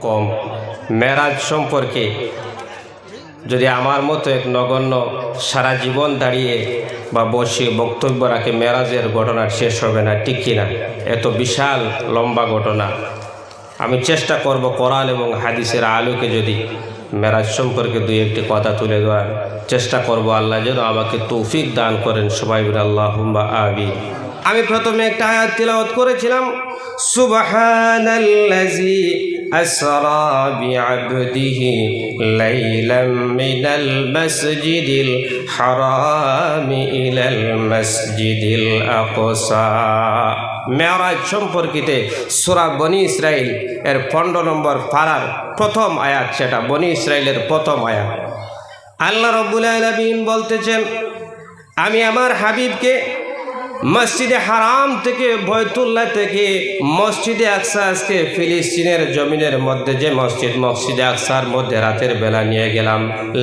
কম মেরাজ সম্পর্কে যদি আমার মতো এক নগণ্য সারা জীবন দাঁড়িয়ে বা বসে বক্তব্য রাখে, মেরাজের ঘটনা শেষ হবে না, ঠিক কিনা? এত বিশাল লম্বা ঘটনা। আমি চেষ্টা করব কোরআন এবং হাদিসের আলোকে যদি মেরাজ সম্পর্কে দুই একটি কথা তুলে ধরার চেষ্টা করব। আল্লাহ যেন আমাকে তৌফিক দান করেন। সবাই বলে আল্লাহুম্মা আমিন। আমি প্রথমে একটা আয়াত তিলাওয়াত করেছিলাম, সুবহানাল্লাযী আসরা বিআবদিহি লাইলাম মিনাল মাসজিদিল হারামি ইলাল মাসজিদিল আকসা। মেরাজ সম্পর্কিত সূরা বনী ইসরাইল এর 15 নম্বর পারার প্রথম আয়াত, সেটা বনী ইসরাইলের প্রথম আয়াত। আল্লাহ রাব্বুল আলামিন বলতেছেন, আমি আমার হাবিবকে মসজিদে হারাম থেকে, বৈতুল্লাহ থেকে মসজিদে আকসা, আজকে ফিলিস্তিনের জমিনের মধ্যে যে মসজিদে আকসার মধ্যে রাতের বেলা নিয়ে গেলাম।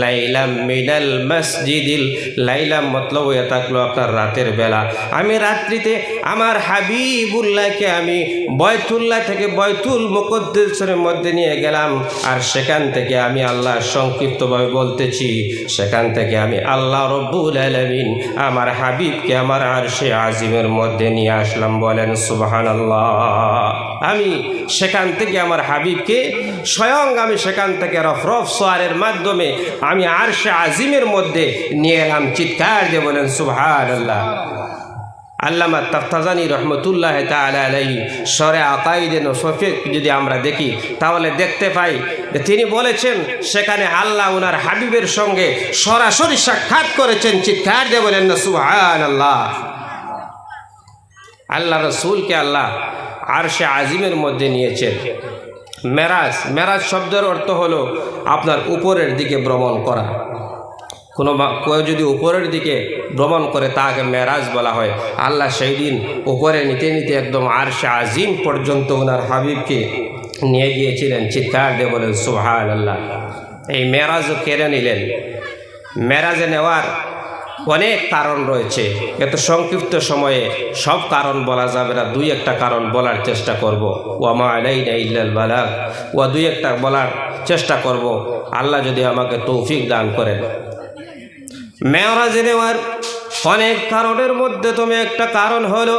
লাইলাম মিনাল মসজিদিল, লাইলাম মতলব হয়ে থাকলো আপনার রাতের বেলা। আমি রাত্রিতে আমার হাবিবুল্লাহকে আমি বৈতুল্লাহ থেকে বৈতুল মুকদ্দাসের মধ্যে নিয়ে গেলাম। আর সেখান থেকে আমি আল্লাহ, সংক্ষিপ্তভাবে বলতেছি, সেখান থেকে আমি আল্লাহ রব্বুল আলামিন আমার হাবিবকে আমার আরশে আজিমের মধ্যে নিয়ে আসলাম। বলেন সুবহানাল্লাহ। আমি সেখান থেকে আমার হাবিবকে স্বয়ং আমি সেখান থেকে রফরফ সোয়ারের মাধ্যমে আমি আরশে আজিমের মধ্যে নিয়ে এলাম। চিৎকার দিয়ে বলেন সুবহানাল্লাহ। আল্লামা তাফতাজানী রহমতুল্লাহ তাআলা আলাইহি শরে আকাইদে নসফিক যদি আমরা দেখি তাহলে দেখতে পাই যে তিনি বলেছেন সেখানে আল্লাহ ওনার হাবিবের সঙ্গে সরাসরি সাক্ষাৎ করেছেন। চিৎকার দিয়ে বলেন না সুবহানাল্লাহ। আল্লাহ রসুলকে আল্লাহ আরশে আজিমের মধ্যে নিয়েছেন। মেরাজ শব্দের অর্থ হলো আপনার উপরের দিকে ভ্রমণ করা। কেউ যদি উপরের দিকে ভ্রমণ করে তাকে মেরাজ বলা হয়। আল্লাহ সেই দিন উপরে নিতে নিতে একদম আরশে আজিম পর্যন্ত ওনার হাবিবকে নিয়ে গিয়েছিলেন। চিৎকার দিয়ে বলেন সুবহানাল্লাহ। এই মেরাজও কেড়ে নিলেন। মেরাজে নেওয়ার অনেক কারণ রয়েছে, এত সংক্ষিপ্ত সময়ে সব কারণ বলা যাবে না, দুই একটা কারণ বলার চেষ্টা করব। ওয়া মা আলাইনা ইল্লাল বালাগ, ওয়া দুই একটা বলার চেষ্টা করব, আল্লাহ যদি আমাকে তৌফিক দান করেন। মেরাজে নেওয়ার অনেক কারণের মধ্যে তুমি একটা কারণ হলো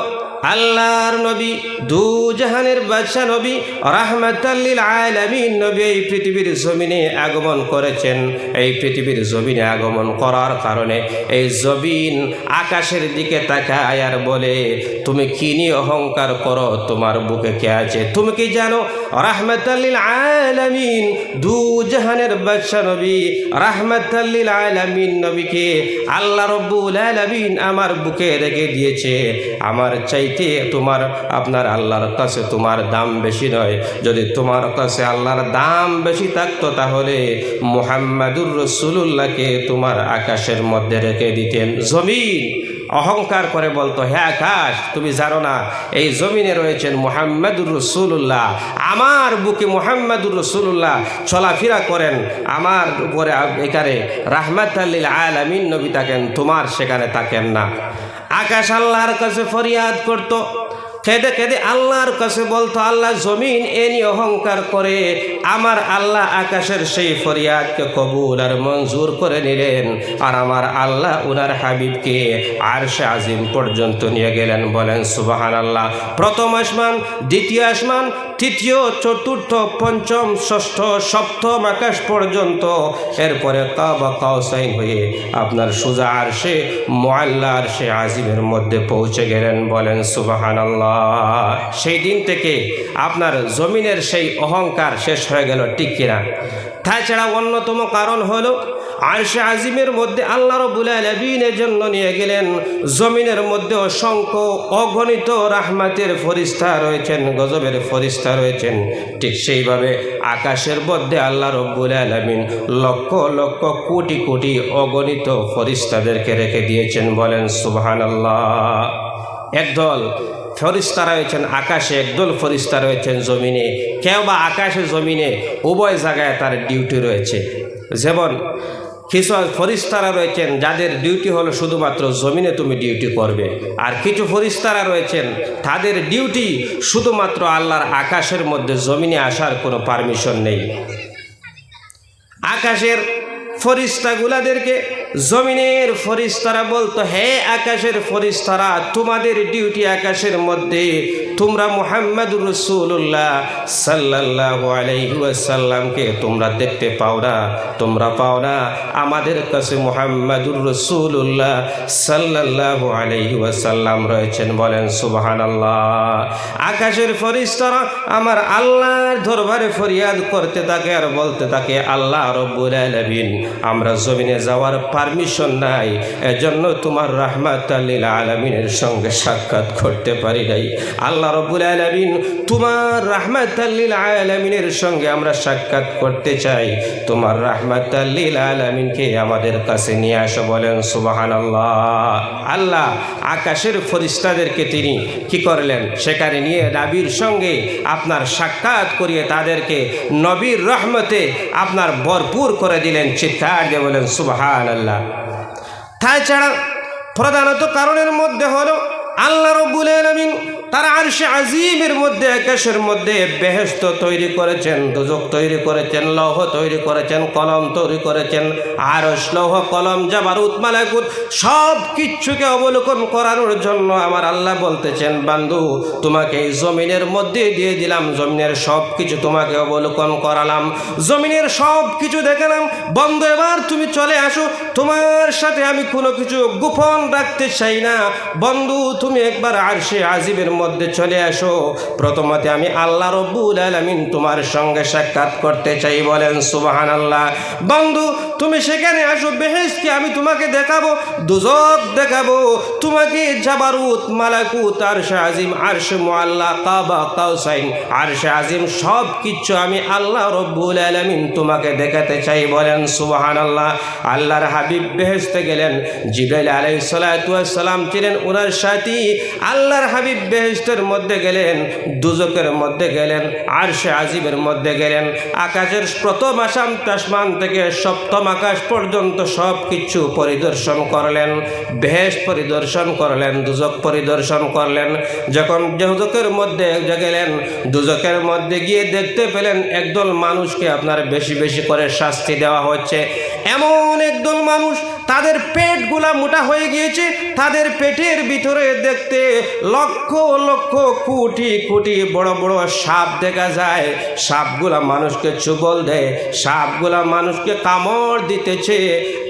আল্লাহর নবী, দু জাহানের বাদশা নবী, রাহমাতাল লিল আলামিন নবী এই পৃথিবীর জমিনে আগমন করেছেন। এই পৃথিবীর জমিনে আগমন করার কারণে এই জমিন আকাশের দিকে তাকায় আর বলে, তুমি কি নিয়ে অহংকার করো? তোমার বুকে কে আছে? তুমি কি জানো রাহমাতাল লিল আলামিন, দু জাহানের বাদশা নবী, রাহমাতাল লিল আলামিন নবীকে আল্লাহ রাব্বুল আলামিন আমার বুকে রেখে দিয়েছে। আমার চাইতে তোমার আপনার আল্লাহর কাছে তোমার দাম বেশি নয়। যদি তোমার কাছে আল্লাহর দাম বেশি থাকতো তাহলে মুহাম্মাদুর রাসূলুল্লাহকে তোমার আকাশের মধ্যে রেখে দিতেন। জমিন অহংকার করে বলতো, হে আকাশ, তুমি জানো না এই জমিনে রয়েছেন মুহাম্মাদুর রাসূলুল্লাহ, আমার বুকে মুহাম্মাদুর রাসূলুল্লাহ চলাফেরা করেন, আমার উপরে এখানে রাহমাতাল লিল আলামিন নবী থাকেন, তোমার সেখানে থাকেন না। আকাশ আল্লাহর কাছে ফরিয়াদ করত, কেঁদে কেঁদে আল্লাহর কাছে বলতো, আল্লাহ জমিন এ নিয়ে অহংকার করে। আমার আল্লাহ আকাশের সেই ফরিয়াদকে কবুল আর মঞ্জুর করে নিলেন। আর আমার আল্লাহ উনার হাবিবকে আরশে আজিম পর্যন্ত নিয়ে গেলেন। বলেন সুবহানাল্লাহ। প্রথম আসমান, দ্বিতীয় আসমান, তৃতীয়, চতুর্থ, পঞ্চম, ষষ্ঠ, সপ্তম আকাশ পর্যন্ত, এরপরে কাবা কাউসাইন হয়ে আপনার সুজা আরশে মুআল্লা আরশে আজিমের মধ্যে পৌঁছে গেলেন। বলেন সুবহানাল্লাহ। সেই দিন থেকে আপনার জমিনের সেই অহংকার শেষ হয়ে গেল, ঠিক কিনা? তাছাড়া অন্যতম কারণ হলো আরশে আজিমের মধ্যে আল্লাহ রাব্বুল আলামিনের জন্য নিয়ে গেলেন। জমিনের মধ্যে অসংখ্য অগণিত রাহমাতের ফেরেশতা রয়েছেন, গজবের ফেরেশতা রয়েছেন। ঠিক সেইভাবে আকাশের মধ্যে আল্লাহ রাব্বুল আলামিন লক্ষ লক্ষ কোটি কোটি অগণিত ফেরেশতাদেরকে রেখে দিয়েছেন। বলেন সুবহানাল্লাহ। একদল ফেরেশতা রয়েছেন আকাশে, একদল ফেরেশতা রয়েছেন জমিনে। কেউ বা আকাশে জমিনে উভয় জায়গায় তার ডিউটি রয়েছে। যেমন কিছু ফেরেশতারা রয়েছেন যাদের ডিউটি হলো শুধুমাত্র জমিনে তুমি ডিউটি করবে, আর কিছু ফেরেশতারা রয়েছেন তাদের ডিউটি শুধুমাত্র আল্লাহর আকাশের মধ্যে জমিনে আসার কোনো পারমিশন নেই। আকাশের ফেরেশতাগুলাদেরকে জমিনের ফেরেশতারা বলতো, হে আকাশের ফেরেশতারা, তোমাদের ডিউটি আকাশের মধ্যে, তোমরা মুহাম্মদুর রাসূলুল্লাহ সাল্লাল্লাহু আলাইহি ওয়াসাল্লামকে তোমরা দেখতে পাও না, তোমরা পাও না। আমাদের কাছে মুহাম্মদুর রাসূলুল্লাহ সাল্লাল্লাহু আলাইহি ওয়াসাল্লাম রয়েছেন, বলেন সুবহানাল্লাহ। আকাশের ফেরেশতারা আমার আল্লাহর দরবারে ফরিয়াদ করতে থাকে আর বলতে থাকে, আল্লাহ রব্বুল আলামিন, আমরা জমিনে যাওয়ার পারমিশন নাই, এজন্য তোমার রাহমাতাল লিল আলামিনের সঙ্গে সাক্ষাৎ করতে পারি নাই। আল্লাহ রব্বুল আলামিন, তোমার রাহমাতাল লিল আলামিনের সঙ্গে আমরা সাক্ষাৎ করতে চাই, তোমার রাহমাতাল লিল আলামিনকে আমাদের কাছে নিয়ে আসো, বলেন সুবহানাল্লাহ। আল্লাহ আকাশের ফেরেশতাদেরকে তিনি কি করলেন, সেখানে নিয়ে নবীর সঙ্গে আপনার সাক্ষাৎ করিয়ে তাদেরকে নবীর রহমতে আপনার ভরপুর করে দিলেন। চিৎকার দিয়ে বলেন সুবহানাল্লাহ। তাছাড়া প্রধানত কারণের মধ্যে হলো আল্লাহ রাব্বুল আলামিন তার আরশে আজিমের মধ্যে, আকাশের মধ্যে বেহেশত তৈরি করেছেন, দোজখ তৈরি করেছেন, লৌহ তৈরি করেছেন, কলম তৈরি করেছেন। আরশ, লৌহ, কলম, জাবারুত, মালাকুত সব কিছুকে অবলোকন করানোর জন্য আমার আল্লাহ বলতেছেন, বান্দু তোমাকে এই জমিনের মধ্যে দিয়ে দিলাম, জমিনের সব কিছু তোমাকে অবলোকন করালাম, জমিনের সব কিছু দেখালাম। বন্ধু এবার তুমি চলে আসো, তোমার সাথে আমি কোনো কিছু গোপন রাখতে চাই না। বন্ধু তুমি একবার আরশে আজিমের মধ্যে চলে আসো, প্রথমতে আমি আল্লাহ রব্বুল আলামিন তোমার সঙ্গে সাক্ষাৎ করতে চাই, বলেন সুবহানাল্লাহ। বন্ধু তুমি সেখানে আসো, বেহেশতকে আমি তোমাকে দেখাবো, দোজখ দেখাবো, তোমাকে জাবারুত, মালাকুত, আরশে আজিম, আরশে মুআল্লা, কাবা, কাউসাইন, আরশে আজিম সব কিছু আমি আল্লাহ রব্বুল আলামিন তোমাকে দেখাতে চাই, বলেন সুবহানাল্লাহ। আল্লাহর হাবিব বেহেশতে গেলেন, জিবরাইল আলাইহিস সালাতু ওয়াস সালাম ছিলেন ওনার সাথী। আল্লাহর হাবিব বেহেশতের মধ্যে গেলেন, দুজকের মধ্যে গেলেন, আরশে আজিমের মধ্যে গেলেন। আকাশের প্রথম আসমান থেকে সপ্তম আকাশ পর্যন্ত সব কিছু পরিদর্শন করলেন, বেহেশত পরিদর্শন করলেন, দুজক পরিদর্শন করলেন। যখন দুজকের মধ্যে গেলেন, দুজকের মধ্যে গিয়ে দেখতে পেলেন একদল মানুষকে আপনার বেশি বেশি করে শাস্তি দেওয়া হচ্ছে। এমন একদল মানুষ, তাদের পেটগুলা মোটা হয়ে গিয়েছে, তাদের পেটের ভিতরে দেখতে লক্ষ লক্ষ কোটি কোটি বড় বড় সাপ দেখা যায়। সাপগুলা মানুষকে চুবল দেয়, সাপগুলা মানুষকে কামড় দিতেছে।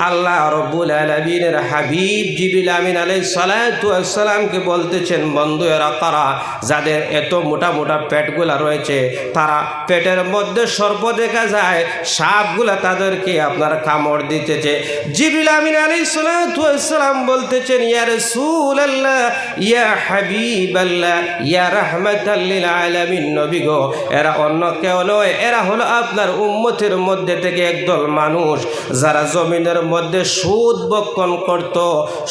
আল্লাহ রব্বুল আলামিনের হাবিব জিবরিল আমিন আলাইহিস সালাতু ওয়াস সালামকে বলতেছেন, বন্ধু এরা কারা যাদের এত মোটা মোটা পেটগুলা রয়েছে, তারা পেটের মধ্যে সর্প দেখা যায়, সাপগুলা তাদেরকে আপনার কামড় দিতেছে। জিবরিল আমিন আলাইহিস সালাতু ওয়াস সালাম বলতেছেন, ইয়া রাসূলুল্লাহ, ইয়া হাবিবাল্লাহ, ইয়া রাহমাতাল লিল আলামিন, নবী গো, এরা অন্য কেউ নয়, এরা হলো আপনার উম্মতের মধ্যে থেকে একদল মানুষ যারা জমিনের মধ্যে সুদ বক্ষণ করত।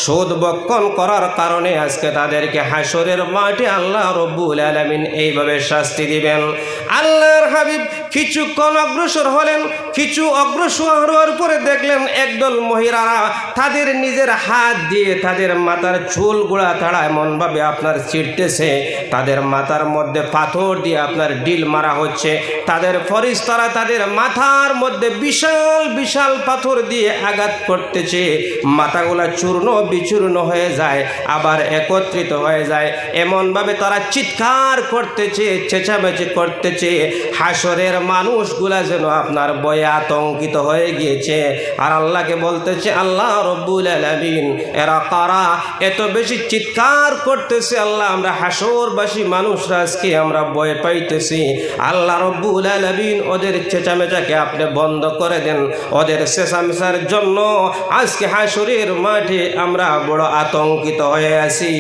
সুদ বক্ষণ করার কারণে আজকে তাদেরকে হাসরের মাঠে আল্লাহ রব্বুল আলামিন এইভাবে শাস্তি দিবেন। আল্লাহর হাবিব কিছুক্ষণ অগ্রসর হলেন, কিছু অগ্রসর হওয়ার পরে দেখলেন একদল মহিলারা তাদের নিজের হাত দিয়ে তাদের মাথার চুলগুলা তারা এমনভাবে আপনার ছিঁড়তেছে, তাদের মাথার মধ্যে পাথর দিয়ে আপনার ডিল মারা হচ্ছে। তাদের ফেরেশতারা তাদের মাথার মধ্যে বিশাল বিশাল পাথর দিয়ে আঘাত করতেছে, মাথাগুলা চূর্ণ বিচূর্ণ হয়ে যায়, আবার একত্রিত হয়ে যায়। এমনভাবে তারা চিৎকার করতেছে, চেঁচামেচি করতেছে। হাসরের মানুষগুলা যেন আপনার ভয়ে আতঙ্কিত হয়ে গিয়েছে, আর আল্লাহকে বলতেছে, আল্লাহ রব্বুল আলামিন এরা কারা এত বেশি চিৎকার করতেছে, আল্লাহ আমরা হাসরবাসী মানুষরা আজকে আমরা ভয় পাইতেছি। আল্লাহ রব্বুল আলামিন ওদের চেঁচামেচাকে আপনি বন্ধ করে দেন, ওদের চেঁচামেচার জন্য আজকে হাসরের মাঠে আমরা বড় আতঙ্কিত হয়ে আছি।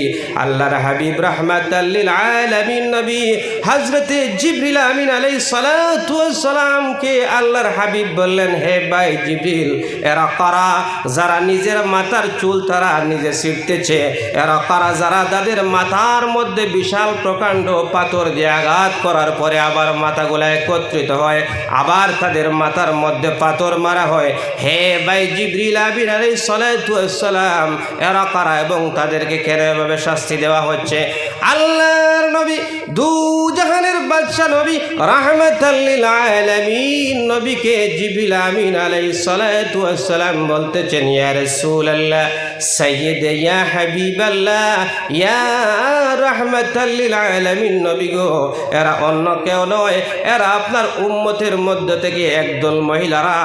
আল্লাহর হাবিব রাহমাতাল লিল আলামিন নবী হযরতে জিবরিল আমিন আলাইহিস সালাতু ওয়াস সালামকে আল্লাহর হাবিব বললেন, হে ভাই জিবরিল, এরা কারা যারা নিজের মাথার চুল তারা নিজে ছিঁড়তেছে, এরা কারা? যারা তাদের মাথার মধ্যে বিশাল প্রকাণ্ড পাথর দিয়ে আঘাত করার পরে আবার মাথাগুলা একত্রিত হয়, আবার তাদের মাথার মধ্যে পাথর মারা হয়। হে ভাই জিবরিল আমিন আলাইহিস সালাতু ওয়াস সালাম, এরা কারা এবং তাদেরকে কেন এভাবে শাস্তি দেওয়া হচ্ছে? আল্লাহর নবী দু জাহানের বাদশা নবী রাহমাতাল লিল আলামিন নবীকে জিবরিল আমিন আলাইহিস সালাতু ওয়াস সালাম বলতেছেন, ইয়া রাসূলুল্লাহ, সাইয়্যিদ, ইয়া হাবিবাল্লাহ, ইয়া রাহমাতাল লিল আলামিন নবী গো, এরা অন্য কেউ নয়, এরা আপনার উম্মতের মধ্যে থেকে একদল মহিলারা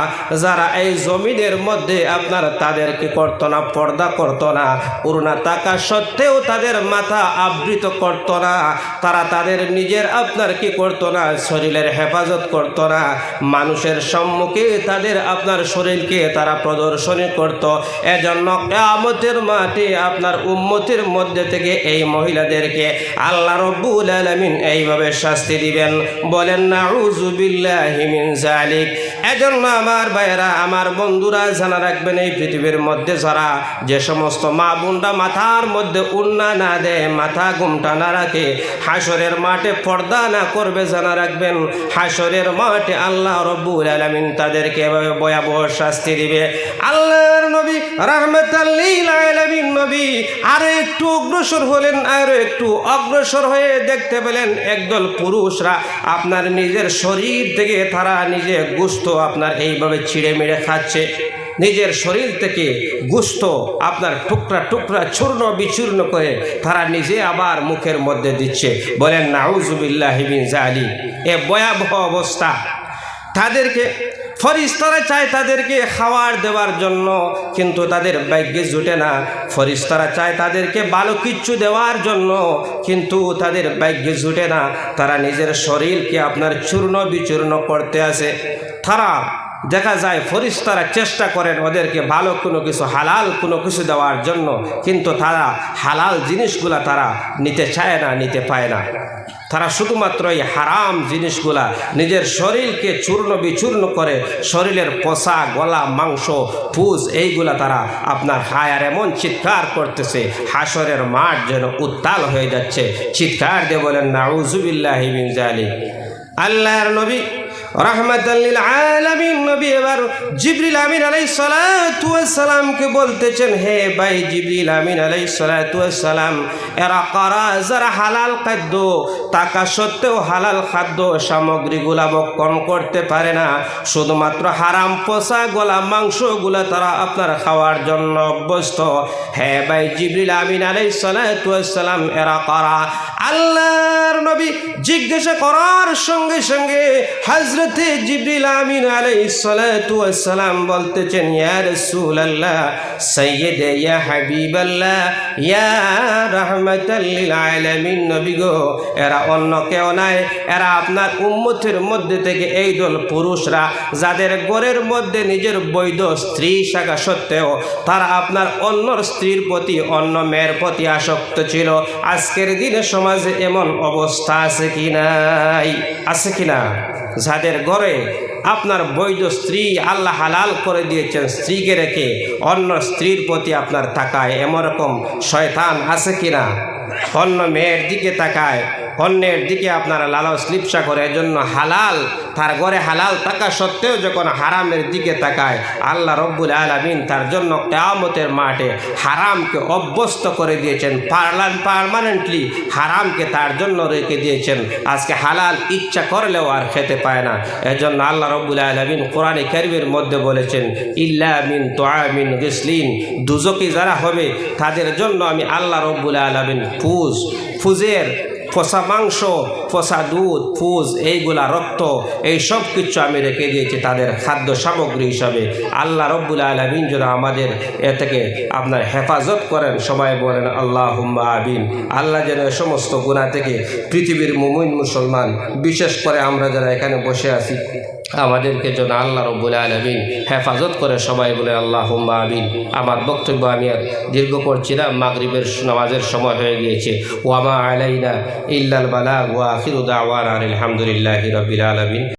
যারা এই জমিনের মধ্যে আপনার তাদেরকে করতো না, পর্দা করতো না, ওড়না থাকা সত্ত্বেও তাদের মাথা আবৃত করতো না, তারা তাদের নিজের আপনার কি করতো না, শরীরের হেফাজত করতো না, মানুষের সম্মুখে তাদের আপনার শরীরকে তারা প্রদর্শনী করত। এজন্য কিয়ামতের মাঠে আপনার উম্মতের মধ্যে থেকে এই মহিলাদেরকে আল্লাহ রাব্বুল আলামিন এইভাবে শাস্তি দিবেন। বলেন নাউযু বিল্লাহি মিন যালিক। এজন্য আমার ভাইয়েরা, আমার বন্ধুরা জানা রাখবেন, এই পৃথিবীর মধ্যে যারা যে সমস্ত মা বোনরা মাথার মধ্যে উন্না না দেয়, মাথা ঘুমটা না রাখে, হাসরের মাঠে পর্দা না করবে, জানা রাখবেন হাসরের মাঠে আল্লাহ রাব্বুল আলামিন তাদেরকে এভাবে ভয়াবহ শাস্তি দিবে। আল্লাহর নবী রাহমাতাল লিল আলামিন নবী আরো একটু অগ্রসর হলেন, আরো একটু অগ্রসর হয়ে দেখতে পেলেন একদল পুরুষরা আপনার নিজের শরীর থেকে তারা নিজে গোশত আপনার এইভাবে ছিঁড়ে মেরে খাচ্ছে, নিজের শরীর থেকে গোশত আপনার টুকরা টুকরা চূর্ণ বিচূর্ণ করে তারা নিজে আবার মুখের মধ্যে দিচ্ছে। বলেন নাউযু বিল্লাহি মিন যালিক। এ ভয়াবহ অবস্থা। তাদেরকে ফরিস্তারা চায় তাদেরকে খাবার দেওয়ার জন্য, কিন্তু তাদের ভাগ্যে জুটে না। ফরিস্তারা চায় তাদেরকে ভালো কিচ্ছু দেওয়ার জন্য, কিন্তু তাদের ভাগ্যে জুটে না। তারা নিজের শরীরকে আপনার চূর্ণ বিচূর্ণ করতে আসে। তারা দেখা যায় ফরিস্তারা চেষ্টা করেন ওদেরকে ভালো কোনো কিছু, হালাল কোনো কিছু দেওয়ার জন্য, কিন্তু তারা হালাল জিনিসগুলা তারা নিতে চায় না, নিতে পায় না। তারা শুধুমাত্র এই হারাম জিনিসগুলা নিজের শরীরকে চূর্ণ বিচূর্ণ করে, শরীরের পচা গলা মাংস পুজ এইগুলা তারা আপনার হায়ার এমন চিৎকার করতেছে, হাসরের মাঠ যেন উত্তাল হয়ে যাচ্ছে। চিৎকার দিয়ে বলেন নাউযু বিল্লাহি মিন যালিক। আল্লাহর নবী রাহমাতাল লিল আলামিন নবী এবার জিবরিল আমিন আলাইহিস সালাতু ওয়াস সালামকে বলতেছেন, হে ভাই জিবরিল আমিন আলাইহিস সালাতু ওয়াস সালাম, এরা কারা? যারা হালাল খাদ্য থাকা সত্ত্বেও হালাল খাদ্য সামগ্রীগুলা ভক্ষণ করতে পারে না, শুধুমাত্র হারাম পচা গলা মাংসগুলা তারা আপনার খাওয়ার জন্য অভ্যস্ত। হে ভাই জিবরিল আমিন আলাইহিস সালাতু ওয়াস সালাম, এরা কারা? আল্লাহর নবী জিজ্ঞাসা করার সঙ্গে সঙ্গে হযরতে জিবরিল আমিন আলাইহিস সালাতু ওয়াস সালাম বলতেছেন, ইয়া রাসূলুল্লাহ, সাইয়্যিদ, ইয়া হাবিবাল্লাহ, ইয়া রাহমাতাল লিল আলামিন নবী গো, এরা অন্য কেউ নাই, এরা আপনার উম্মতের মধ্যে থেকে এই দল পুরুষরা যাদের ঘরের মধ্যে নিজের বৈধ স্ত্রী থাকা সত্ত্বেও তারা আপনার অন্য স্ত্রীর প্রতি, অন্য মেয়ের প্রতি আসক্ত ছিল। আজকের দিনে সমাজে এমন অবস্থা আছে কি নাই? আছে কিনা? যাদের ঘরে আপনার বৈধ স্ত্রী আল্লাহ হালাল করে দিয়েছেন, স্ত্রীকে রেখে অন্য স্ত্রীর প্রতি আপনার তাকায়, এমনরকম শয়তান আছে কিনা? অন্য মেয়ের দিকে তাকায়, অন্যের দিকে আপনারা লালস লিপ্সা করে, এজন্য হালাল তার ঘরে হালাল থাকা সত্ত্বেও যখন হারামের দিকে তাকায়, আল্লাহ রব্বুল আলামিন তার জন্য কিয়ামতের মাঠে হারামকে অভ্যস্ত করে দিয়েছেন, পার্মানেন্টলি হারামকে তার জন্য রেখে দিয়েছেন। আজকে হালাল ইচ্ছা করলেও আর খেতে পায় না। এজন্য আল্লাহ রব্বুল আলামিন কোরআনে কারীমের মধ্যে বলেছেন, ইল্লা মিন তুআমিন গিসলিন, দুজকি যারা হবে তাদের জন্য আমি আল্লাহ রব্বুল আলামিন ফুজের পচা মাংস, পচা দুধ, ফুজ, এইগুলা রক্ত, এই সব কিছু আমি রেখে দিয়েছি তাদের খাদ্য সামগ্রী হিসাবে। আল্লাহ রব্বুল আলামিন যেন আমাদের এ থেকে আপনার হেফাজত করেন। সবাই বলেন আল্লাহুম্মা আমিন। আল্লাহ যেন সমস্ত গুনাহ থেকে পৃথিবীর মুমিন মুসলমান, বিশেষ করে আমরা যারা এখানে বসে আছি, আমাদেরকে যেন আল্লাহ রব্বুল আলামিন হেফাজত করে। সবাই বলে আল্লাহুম্মা আমিন। আমার বক্তব্য আমি আর দীর্ঘ করছি না, মাগরিবের নামাজের সময় হয়ে গিয়েছে। ওয়া মা আলাইনা ইল্লাল বালাগ ওয়া আখিরু দাওয়ানা আলহামদুলিল্লাহি রাব্বিল আলামিন।